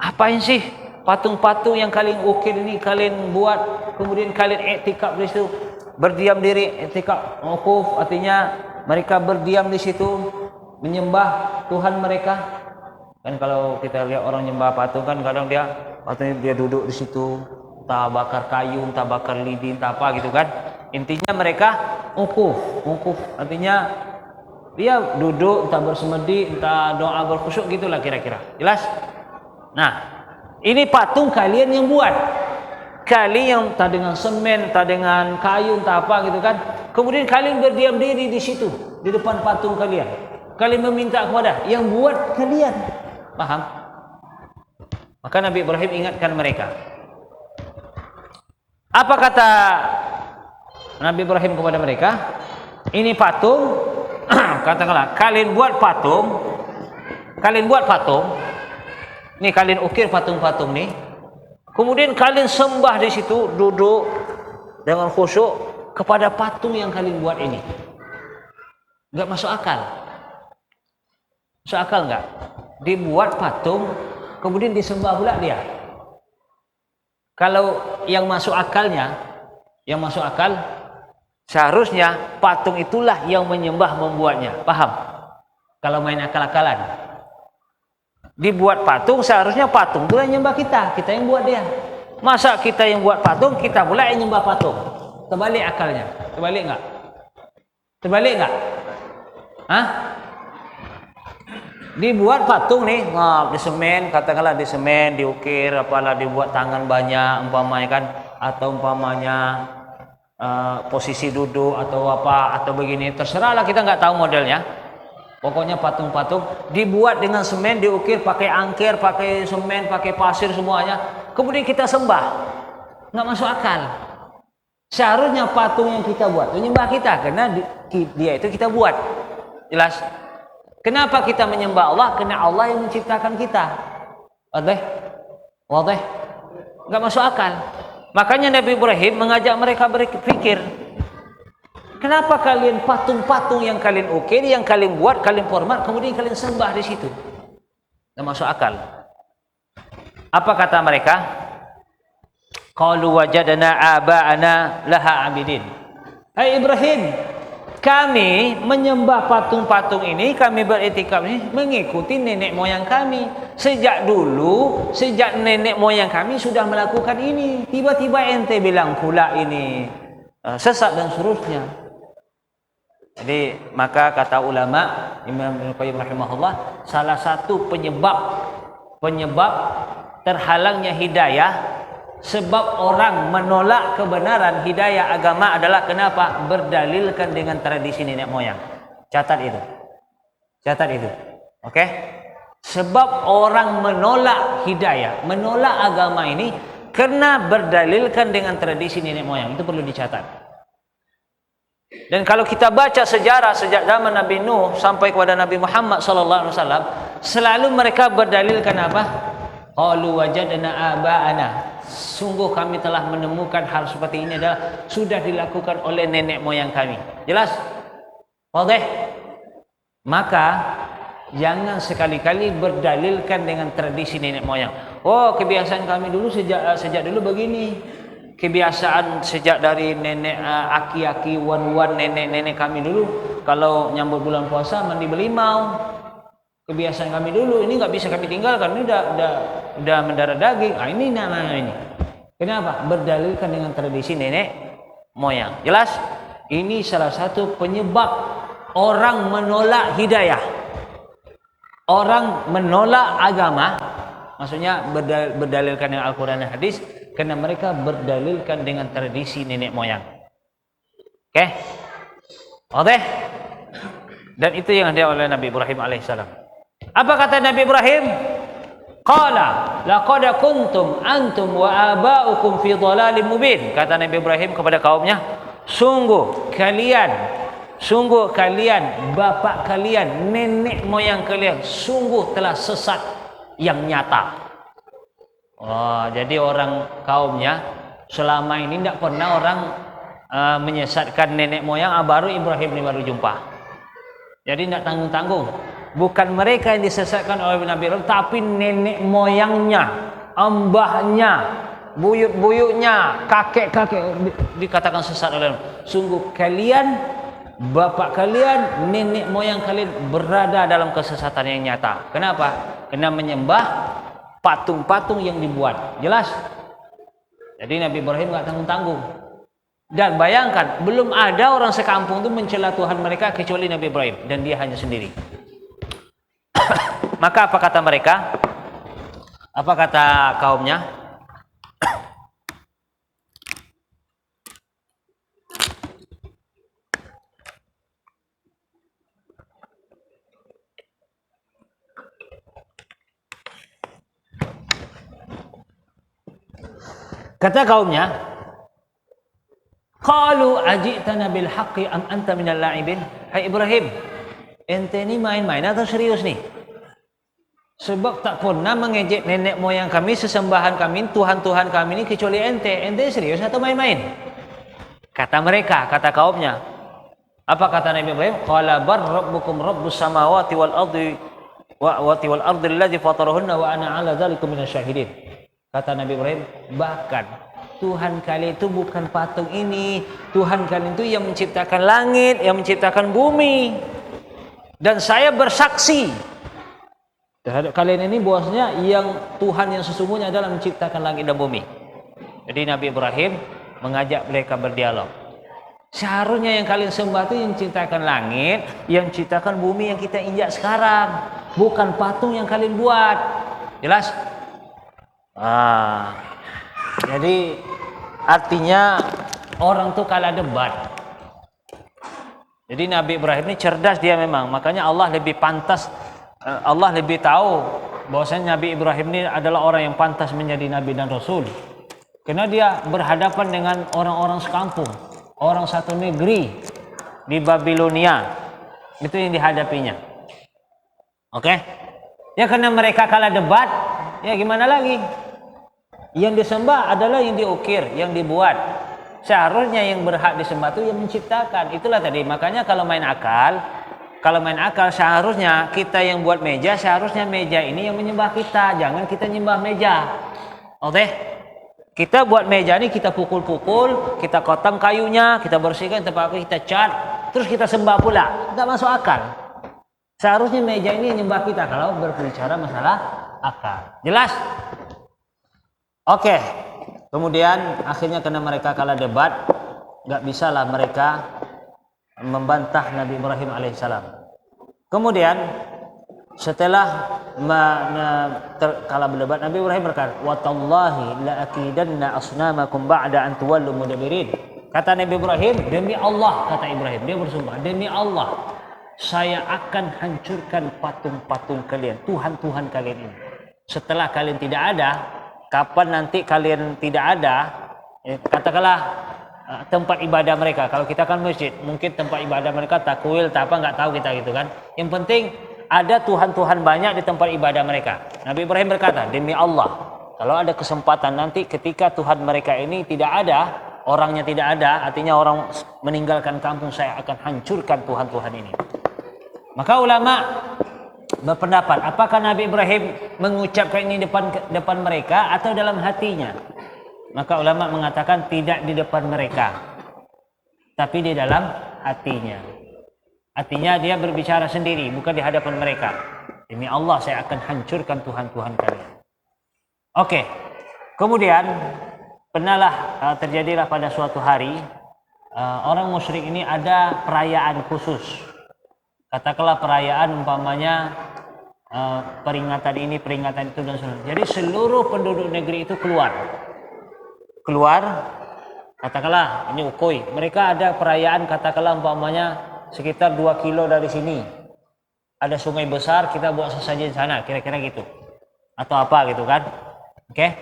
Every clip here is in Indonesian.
Apain sih patung-patung yang kalian ukir ini kalian buat, kemudian kalian i'tikaf di situ, berdiam diri, i'tikaf, wukuf, artinya mereka berdiam di situ menyembah Tuhan mereka. Kan kalau kita lihat orang nyembah patung kan kadang dia duduk di situ, tak bakar kayu, tak bakar lilin, tak apa gitu kan. Intinya mereka wukuf artinya dia duduk entah bersemedi, entah doa berkhusyuk gitulah kira-kira. Jelas? Nah, ini patung kalian yang buat. Kalian yang tak dengan semen, tak dengan kayu, tak apa gitu kan. Kemudian kalian berdiam diri di situ, di depan patung kalian. Kalian meminta kepada yang buat kalian. Paham? Maka Nabi Ibrahim ingatkan mereka. Apa kata Nabi Ibrahim kepada mereka? Ini patung, katakanlah kalian buat patung, nih kalian ukir patung-patung nih, kemudian kalian sembah di situ, duduk dengan khusyuk kepada patung yang kalian buat ini. Enggak masuk akal. Masuk akal enggak? Dibuat patung, kemudian disembah pula dia. Kalau yang masuk akal, seharusnya patung itulah yang menyembah membuatnya. Paham? Kalau main akal-akalan. Dibuat patung, seharusnya patung pula yang nyembah kita yang buat dia. Masa kita yang buat patung, kita pula yang nyembah patung? Terbalik akalnya. Terbalik enggak? Hah? Dibuat patung nih, di semen, katakanlah di semen, diukir, apalah dibuat tangan banyak umpamanya kan, atau umpamanya posisi duduk atau apa atau begini, terserahlah, kita nggak tahu modelnya. Pokoknya patung-patung dibuat dengan semen, diukir pakai angker, pakai semen, pakai pasir semuanya. Kemudian kita sembah, nggak masuk akal. Seharusnya patung yang kita buat itu nyembah kita, karena dia itu kita buat. Jelas? Kenapa kita menyembah Allah? Karena Allah yang menciptakan kita. Wadah? Nggak masuk akal. Makanya Nabi Ibrahim mengajak mereka berpikir. Kenapa kalian patung-patung yang kalian ukir, yang kalian buat, kalian format, kemudian kalian sembah di situ? Nggak masuk akal. Apa kata mereka? Qalu wajadna aba'ana laha abidin. Hai Ibrahim, kami menyembah patung-patung ini, kami beriktikaf ini mengikuti nenek moyang kami. Sejak dulu, sejak nenek moyang kami sudah melakukan ini. Tiba-tiba ente bilang pula ini sesat dan seterusnya. Jadi maka kata ulama Imam Ibnu Qayyim rahimahullah, salah satu penyebab terhalangnya hidayah, sebab orang menolak kebenaran hidayah agama adalah kenapa? Berdalilkan dengan tradisi nenek moyang. Catat itu. Oke? Sebab orang menolak hidayah, menolak agama ini karena berdalilkan dengan tradisi nenek moyang. Itu perlu dicatat. Dan kalau kita baca sejarah sejak zaman Nabi Nuh sampai kepada Nabi Muhammad sallallahu alaihi wasallam, selalu mereka berdalilkan apa? Qalu wajadna aba'ana. Sungguh kami telah menemukan hal seperti ini adalah sudah dilakukan oleh nenek moyang kami. Jelas? Wadah? Maka jangan sekali-kali berdalilkan dengan tradisi nenek moyang. Oh, kebiasaan kami dulu sejak dulu begini. Kebiasaan sejak dari nenek aki-aki wan-wan nenek-nenek kami dulu, kalau nyambut bulan puasa mandi belimau. Kebiasaan kami dulu ini nggak bisa kami tinggalkan. Ini udah mendarah daging. Ini namanya ini. Kenapa? Berdalilkan dengan tradisi nenek moyang. Jelas? Ini salah satu penyebab orang menolak hidayah. Orang menolak agama, maksudnya berdalilkan dengan Al-Quran dan Hadis, karena mereka berdalilkan dengan tradisi nenek moyang. Oke? Oke? Dan itu yang dia oleh Nabi Ibrahim alaihissalam. Apa kata Nabi Ibrahim? Qala laqad kuntum antum wa aba'ukum fi dhalalin mubin. Kata Nabi Ibrahim kepada kaumnya, sungguh kalian, bapak kalian, nenek moyang kalian sungguh telah sesat yang nyata. Oh, jadi orang kaumnya selama ini tidak pernah orang menyesatkan nenek moyang, baru Ibrahim ini baru jumpa. Jadi tidak tanggung-tanggung. bukan mereka yang disesatkan oleh Nabi Ibrahim, tapi nenek moyangnya, mbahnya, buyut-buyutnya, kakek-kakek dikatakan sesat oleh Allah. Sungguh kalian, bapak kalian, nenek moyang kalian berada dalam kesesatan yang nyata. Kenapa? Karena menyembah patung-patung yang dibuat. Jelas? Jadi Nabi Ibrahim nggak tanggung-tanggung. Dan bayangkan, belum ada orang sekampung itu mencela Tuhan mereka kecuali Nabi Ibrahim, dan dia hanya sendiri. Maka apa kata mereka? Apa kata kaumnya? Kata kaumnya, qalu ajitana bil haqqi am anta minal la'ibin? Hai Ibrahim, ente ni main-main atau serius nih? Sebab tak pernah mengejek nenek moyang kami, sesembahan kami, Tuhan-Tuhan kami ini kecuali ente. Ente serius atau main-main? Kata mereka, kata kaumnya. Apa kata Nabi Ibrahim? Qala bar rabbukum rabbus samawati wal ardi wal ardi alladzi fatarahunna wa ana 'ala dzalikum minasyahidin. Kata Nabi Ibrahim, bahkan Tuhan kalian itu bukan patung ini. Tuhan kalian itu yang menciptakan langit, yang menciptakan bumi. Dan saya bersaksi terhadap kalian ini bahwasanya yang Tuhan yang sesungguhnya adalah menciptakan langit dan bumi. Jadi Nabi Ibrahim mengajak mereka berdialog. Seharusnya yang kalian sembah itu yang menciptakan langit, yang menciptakan bumi yang kita injak sekarang, bukan patung yang kalian buat. Jelas? Jadi artinya orang tuh kalah debat. Jadi Nabi Ibrahim ini cerdas dia memang, makanya Allah lebih pantas. Allah lebih tahu bahwasanya Nabi Ibrahim ini adalah orang yang pantas menjadi nabi dan rasul. Karena dia berhadapan dengan orang-orang sekampung, orang satu negeri di Babilonia. Itu yang dihadapinya. Oke? Ya karena mereka kalah debat, ya gimana lagi? Yang disembah adalah yang diukir, yang dibuat. Seharusnya yang berhak disembah itu yang menciptakan. Itulah tadi, makanya kalau main akal seharusnya kita yang buat meja, seharusnya meja ini yang menyembah kita, jangan kita nyembah meja. Oke? Kita buat meja ini, kita pukul-pukul, kita potong kayunya, kita bersihkan tempat kita cat, terus kita sembah pula. Enggak masuk akal. Seharusnya meja ini yang menyembah kita kalau berbicara masalah akal. Jelas? Oke. Kemudian akhirnya karena mereka kalah debat, enggak bisalah mereka membantah Nabi Ibrahim alaihissalam. Kemudian setelah kalah berdebat, Nabi Ibrahim berkata, "Wa tallahi la akidanna asnamakum ba'da an tuwallu mudabbirin." Kata Nabi Ibrahim, demi Allah, kata Ibrahim, dia bersumpah, demi Allah, saya akan hancurkan patung-patung kalian, Tuhan-Tuhan kalian ini. Setelah kalian tidak ada, kapan nanti kalian tidak ada, katakanlah tempat ibadah mereka. Kalau kita kan masjid, mungkin tempat ibadah mereka takwil, tak apa, nggak tahu kita gitu kan. Yang penting ada Tuhan-Tuhan banyak di tempat ibadah mereka. Nabi Ibrahim berkata, demi Allah, kalau ada kesempatan nanti ketika Tuhan mereka ini tidak ada, orangnya tidak ada, artinya orang meninggalkan kampung, saya akan hancurkan Tuhan-Tuhan ini. Maka ulama berpendapat, apakah Nabi Ibrahim mengucapkan ini depan mereka atau dalam hatinya? Maka ulama mengatakan tidak di depan mereka, tapi di dalam hatinya. Artinya dia berbicara sendiri, bukan di hadapan mereka. Demi Allah, saya akan hancurkan Tuhan-Tuhan kalian. Oke. Kemudian terjadilah pada suatu hari, orang musyrik ini ada perayaan khusus. Katakanlah perayaan umpamanya peringatan ini, peringatan itu dan sebagainya. Jadi seluruh penduduk negeri itu keluar, katakanlah ini Ukoi, mereka ada perayaan, katakanlah umpamanya sekitar 2 kilo dari sini ada sungai besar, kita buat sesajen sana, kira-kira gitu, atau apa gitu kan. Oke.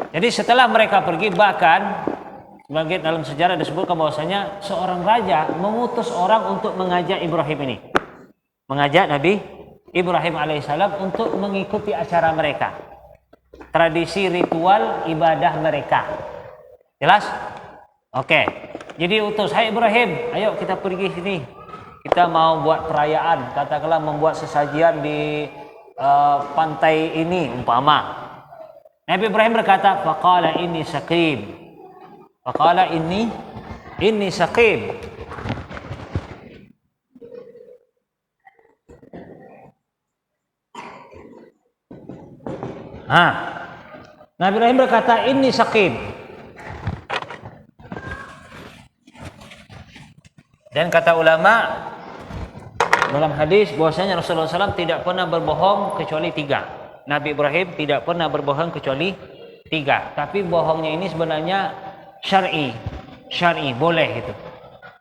Jadi setelah mereka pergi, bahkan sebagai dalam sejarah disebutkan bahwasanya seorang raja mengutus orang untuk mengajak Ibrahim ini, mengajak Nabi Ibrahim alaihissalam untuk mengikuti acara mereka, tradisi ritual ibadah mereka. Jelas? Oke. Jadi utus, hai Ibrahim, ayo kita pergi sini. kita mau buat perayaan, katakanlah membuat sesajian di pantai ini umpama. Nabi Ibrahim berkata, faqala inni saqim. Faqala inni saqim. Nabi Ibrahim berkata, inni saqim. Dan kata ulama dalam hadis bahwasanya Rasulullah SAW tidak pernah berbohong kecuali 3. Nabi Ibrahim tidak pernah berbohong kecuali 3. Tapi bohongnya ini sebenarnya syar'i, boleh gitu.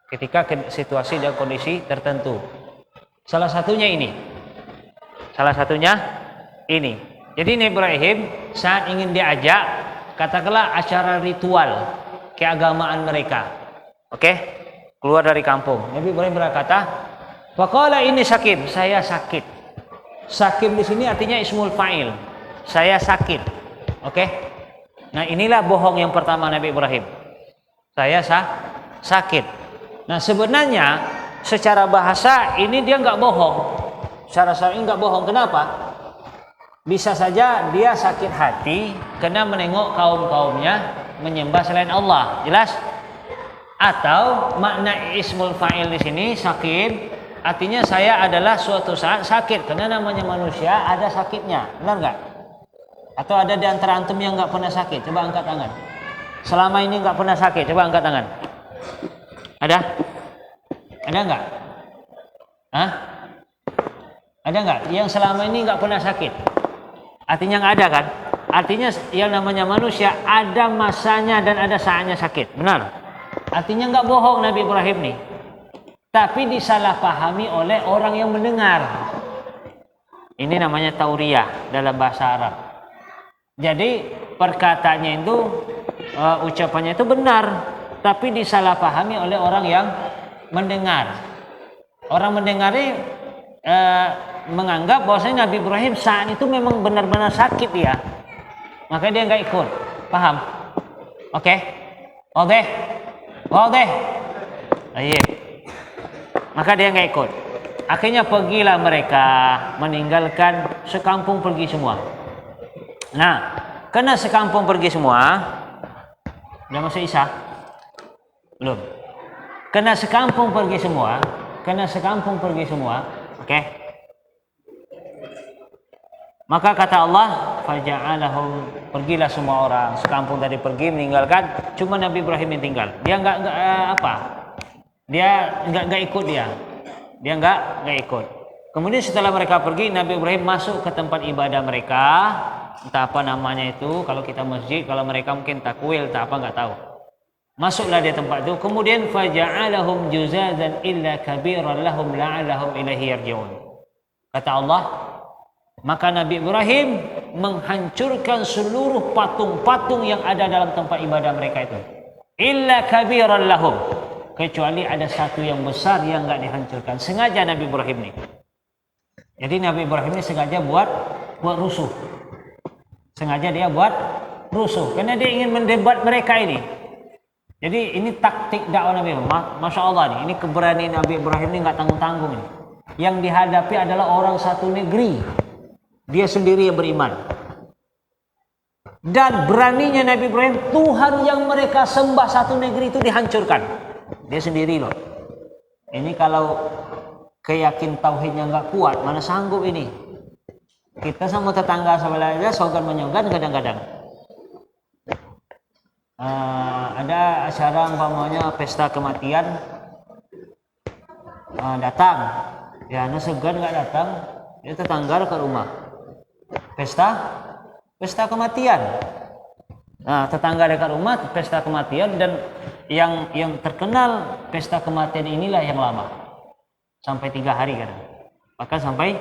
Ketika situasi dan kondisi tertentu. Salah satunya ini. Jadi Nabi Ibrahim saat ingin diajak, katakanlah acara ritual keagamaan mereka. Oke? Keluar dari kampung. Nabi Ibrahim berkata, faqala inni sakim, saya sakit. Sakim di sini artinya ismul fa'il. Saya sakit. Oke? Nah, inilah bohong yang pertama Nabi Ibrahim. Saya sakit. Nah, sebenarnya secara bahasa ini dia enggak bohong. Secara syar'i enggak bohong. Kenapa? Bisa saja dia sakit hati karena menengok kaum-kaumnya menyembah selain Allah. Jelas? Atau makna ismul fa'il di sini sakit artinya saya adalah suatu saat sakit karena namanya manusia ada sakitnya, benar nggak? Atau ada di antara antum yang nggak pernah sakit? Coba angkat tangan. Selama ini nggak pernah sakit, coba angkat tangan. Ada? Ada nggak? Hah? Ada nggak? Yang selama ini nggak pernah sakit? Artinya nggak ada kan? Artinya yang namanya manusia ada masanya dan ada saatnya sakit, benar? Artinya nggak bohong Nabi Ibrahim nih, tapi disalahpahami oleh orang yang mendengar. Ini namanya tauriyah dalam bahasa Arab. Jadi perkataannya itu, ucapannya itu benar, tapi disalahpahami oleh orang yang mendengar. Orang mendengar ini menganggap bahwasanya Nabi Ibrahim saat itu memang benar-benar sakit dia, makanya dia nggak ikut. Paham? Oke? Oke? Iya. Maka dia nggak ikut. Akhirnya pergilah mereka, meninggalkan sekampung, pergi semua. Nah, karena sekampung pergi semua, udah masuk Isya? Belum. Karena sekampung pergi semua, oke? Maka kata Allah, faja'alahum, pergilah semua orang sekampung tadi pergi meninggalkan, cuma Nabi Ibrahim yang tinggal. Dia nggak ikut dia nggak ikut. Kemudian setelah mereka pergi, Nabi Ibrahim masuk ke tempat ibadah mereka, entah apa namanya itu, kalau kita masjid, kalau mereka mungkin takwil, tak apa nggak tahu. Masuklah di tempat itu, kemudian faja'alahum juzazan illa kabiran lahum la'allahum ilaihi yarji'un. Kata Allah, maka Nabi Ibrahim menghancurkan seluruh patung-patung yang ada dalam tempat ibadah mereka itu. Illa kabiran lahum, kecuali ada satu yang besar yang enggak dihancurkan. Sengaja Nabi Ibrahim ini. Jadi Nabi Ibrahim ini sengaja buat rusuh. Sengaja dia buat rusuh karena dia ingin mendebat mereka ini. Jadi ini taktik dakwah Nabi Ibrahim. Masya Allah nih, ini keberanian Nabi Ibrahim ini enggak tanggung-tanggung ini. Yang dihadapi adalah orang satu negeri. Dia sendiri yang beriman. Dan beraninya Nabi Ibrahim, Tuhan yang mereka sembah satu negeri itu dihancurkan. Dia sendiri loh. Ini kalau keyakin tauhidnya nggak kuat, mana sanggup ini. Kita sama tetangga sebelah aja sogan-menyogan kadang-kadang. Ada acara umpamanya pesta kematian, datang. Ya, segan nggak datang, dia tetangga ke rumah. Pesta kematian. Nah, tetangga dekat rumah pesta kematian, dan yang terkenal pesta kematian inilah yang lama. Sampai 3 hari kadang. Bahkan sampai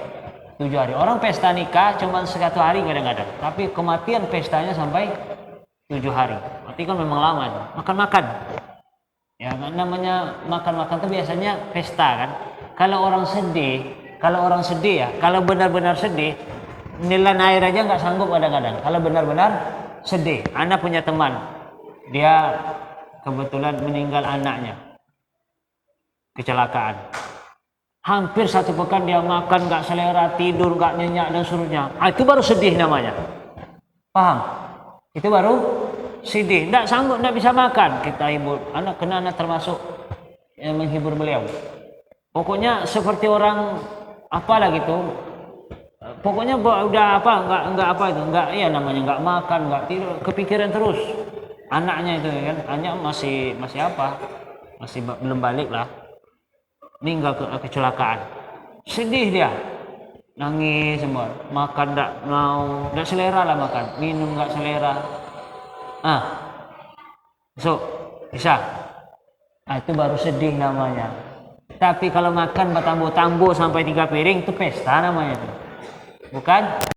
7 hari. Orang pesta nikah cuma 1 hari kadang-kadang, tapi kematian pestanya sampai 7 hari. Berarti kan memang lama. Makan-makan. Ya, namanya makan-makan itu biasanya pesta kan. Kalau orang sedih ya, kalau benar-benar sedih, nelan air aja nggak sanggup kadang-kadang. Kalau benar-benar sedih. Anak punya teman, dia kebetulan meninggal anaknya, kecelakaan. Hampir 1 pekan dia makan nggak selera, tidur nggak nyenyak dan seterusnya. Itu baru sedih namanya. Paham? Itu baru sedih. Nggak sanggup, nggak bisa makan. Kita hibur. Anak termasuk yang menghibur beliau. Pokoknya seperti orang apalah gitu. Pokoknya udah apa, nggak apa itu, nggak iya namanya, nggak makan, nggak tidur, kepikiran terus. Anaknya itu kan, anaknya masih apa? Masih belum balik lah. Meninggal kecelakaan. Sedih dia. Nangis semua. Makan nggak selera lah makan. Minum nggak selera. So, bisa. Itu baru sedih namanya. Tapi kalau makan bertambu-tambu sampai 3 piring itu pesta namanya itu. Bukan?